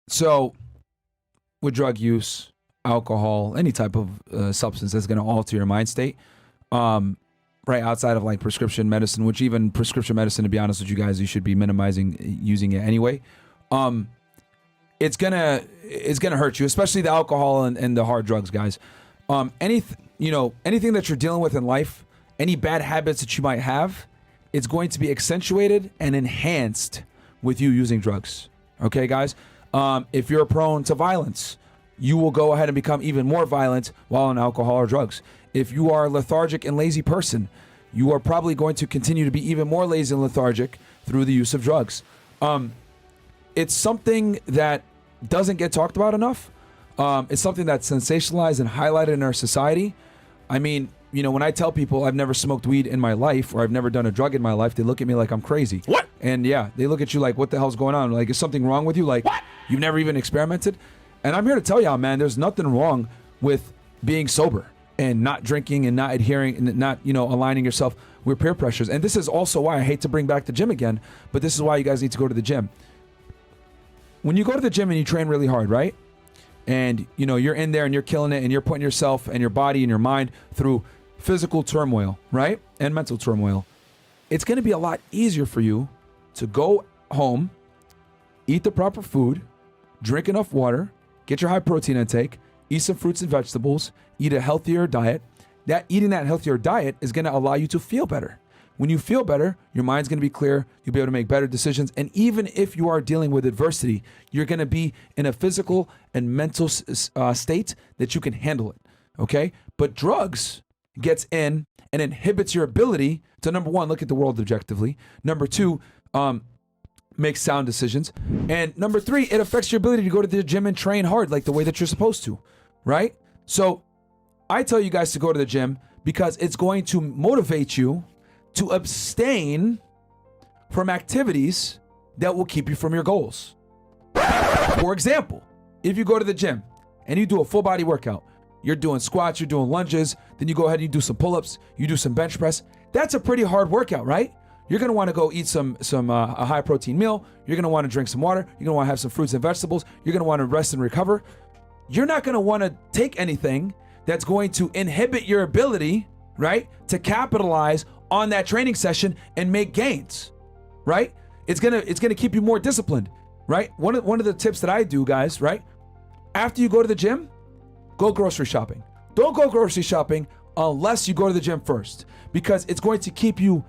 So with drug use, alcohol, any type of substance that's going to alter your mind state, right outside of like prescription medicine, which even prescription medicine, to be honest with you guys, you should be minimizing using it anyway. It's gonna hurt you, especially the alcohol and the hard drugs, guys. Anything that you're dealing with in life, any bad habits that you might have, it's going to be accentuated and enhanced with you using drugs. Okay, guys? If you're prone to violence, you will go ahead and become even more violent while on alcohol or drugs. If you are a lethargic and lazy person, you are probably going to continue to be even more lazy and lethargic through the use of drugs. It's something that doesn't get talked about enough. It's something that's sensationalized and highlighted in our society. I mean, when I tell people I've never smoked weed in my life or I've never done a drug in my life, they look at me like I'm crazy. What? And yeah, they look at you like, what the hell's going on? Like, is something wrong with you? Like, what? You've never even experimented? And I'm here to tell y'all, man, there's nothing wrong with being sober and not drinking and not adhering and not, aligning yourself with peer pressures. And this is also why I hate to bring back the gym again, but this is why you guys need to go to the gym. When you go to the gym and you train really hard, right? And, you're in there and you're killing it and you're putting yourself and your body and your mind through physical turmoil, right? And mental turmoil. It's going to be a lot easier for you to go home, eat the proper food, drink enough water, get your high protein intake, eat some fruits and vegetables, eat a healthier diet. Eating that healthier diet is going to allow you to feel better. When you feel better, your mind's going to be clear. You'll be able to make better decisions. And even if you are dealing with adversity, you're going to be in a physical and mental state that you can handle it. Okay? But drugs gets in and inhibits your ability to, number one, look at the world objectively. Number two, make sound decisions. And number three, it affects your ability to go to the gym and train hard like the way that you're supposed to. Right? So I tell you guys to go to the gym because it's going to motivate you to abstain from activities that will keep you from your goals. For example, if you go to the gym and you do a full body workout, you're doing squats, you're doing lunges, then you go ahead and you do some pull-ups, you do some bench press. That's a pretty hard workout, right? You're gonna wanna go eat a high protein meal. You're gonna wanna drink some water. You're gonna wanna have some fruits and vegetables. You're gonna wanna rest and recover. You're not gonna wanna take anything that's going to inhibit your ability, right, to capitalize on that training session and make gains, right? It's gonna keep you more disciplined, right? One of the tips that I do, guys, right? After you go to the gym, go grocery shopping. Don't go grocery shopping unless you go to the gym first, because it's going to keep you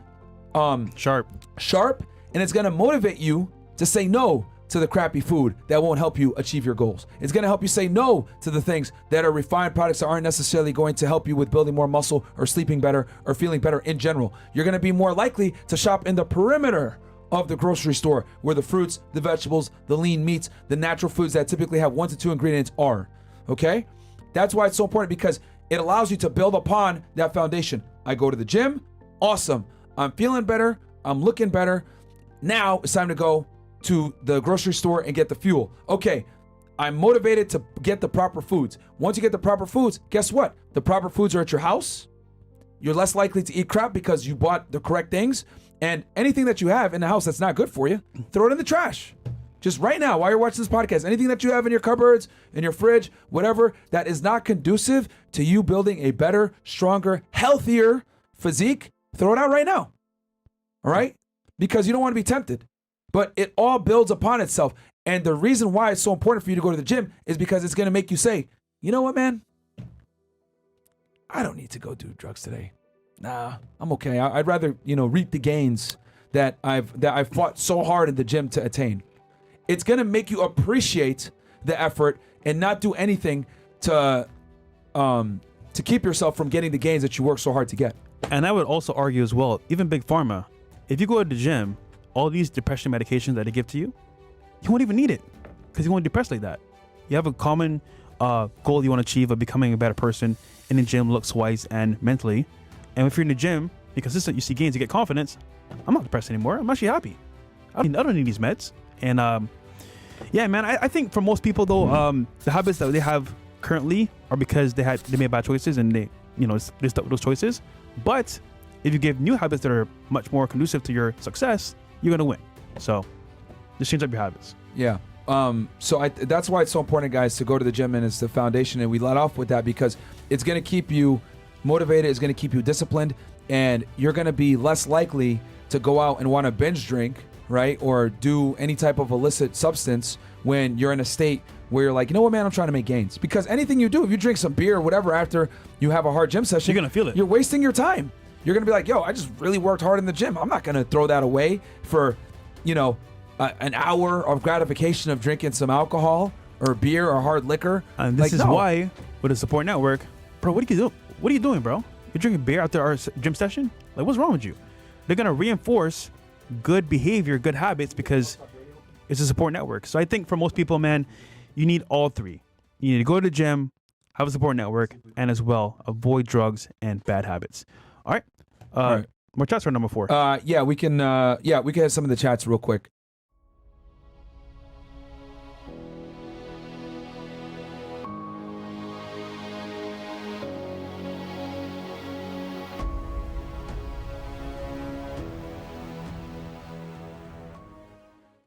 sharp, and it's gonna motivate you to say no to the crappy food that won't help you achieve your goals. It's gonna help you say no to the things that are refined products that aren't necessarily going to help you with building more muscle or sleeping better or feeling better in general. You're gonna be more likely to shop in the perimeter of the grocery store where the fruits, the vegetables, the lean meats, the natural foods that typically have 1 to 2 ingredients are, okay? That's why it's so important, because it allows you to build upon that foundation. I go to the gym, awesome. I'm feeling better, I'm looking better. Now it's time to go to the grocery store and get the fuel. Okay, I'm motivated to get the proper foods. Once you get the proper foods, guess what? The proper foods are at your house. You're less likely to eat crap because you bought the correct things. And anything that you have in the house that's not good for you, throw it in the trash. Just right now, while you're watching this podcast, anything that you have in your cupboards, in your fridge, whatever, that is not conducive to you building a better, stronger, healthier physique, throw it out right now. All right? Because you don't want to be tempted. But it all builds upon itself. And the reason why it's so important for you to go to the gym is because it's going to make you say, you know what, man? I don't need to go do drugs today. Nah, I'm okay. I'd rather, reap the gains that I've fought so hard in the gym to attain. It's going to make you appreciate the effort and not do anything to keep yourself from getting the gains that you work so hard to get. And I would also argue as well, even Big Pharma, if you go to the gym, all these depression medications that they give to you, you won't even need it because you won't be depressed like that. You have a common goal you want to achieve of becoming a better person in the gym, looks-wise and mentally. And if you're in the gym, you're consistent, you see gains, you get confidence. I'm not depressed anymore. I'm actually happy. I don't need these meds. And yeah, man, I think for most people though, the habits that they have currently are because they made bad choices and they stuck with those choices. But if you give new habits that are much more conducive to your success, you're gonna win. So just change up your habits. Yeah. That's why it's so important, guys, to go to the gym, and it's the foundation. And we let off with that because it's going to keep you motivated. It's going to keep you disciplined, and you're going to be less likely to go out and want to binge drink, right? Or do any type of illicit substance when you're in a state where you're like, you know what, man, I'm trying to make gains. Because anything you do, if you drink some beer or whatever after you have a hard gym session, you're going to feel it. You're wasting your time. You're going to be like, yo, I just really worked hard in the gym. I'm not going to throw that away for, an hour of gratification of drinking some alcohol or beer or hard liquor. And this is why, with a support network, bro, what are you doing, bro? You're drinking beer after our gym session? Like, what's wrong with you? They're going to reinforce good behavior, good habits, because it's a support network. So I think for most people, man, you need all three. You need to go to the gym, have a support network, and as well, avoid drugs and bad habits. All right. More chats for number 4. We can hit some of the chats real quick.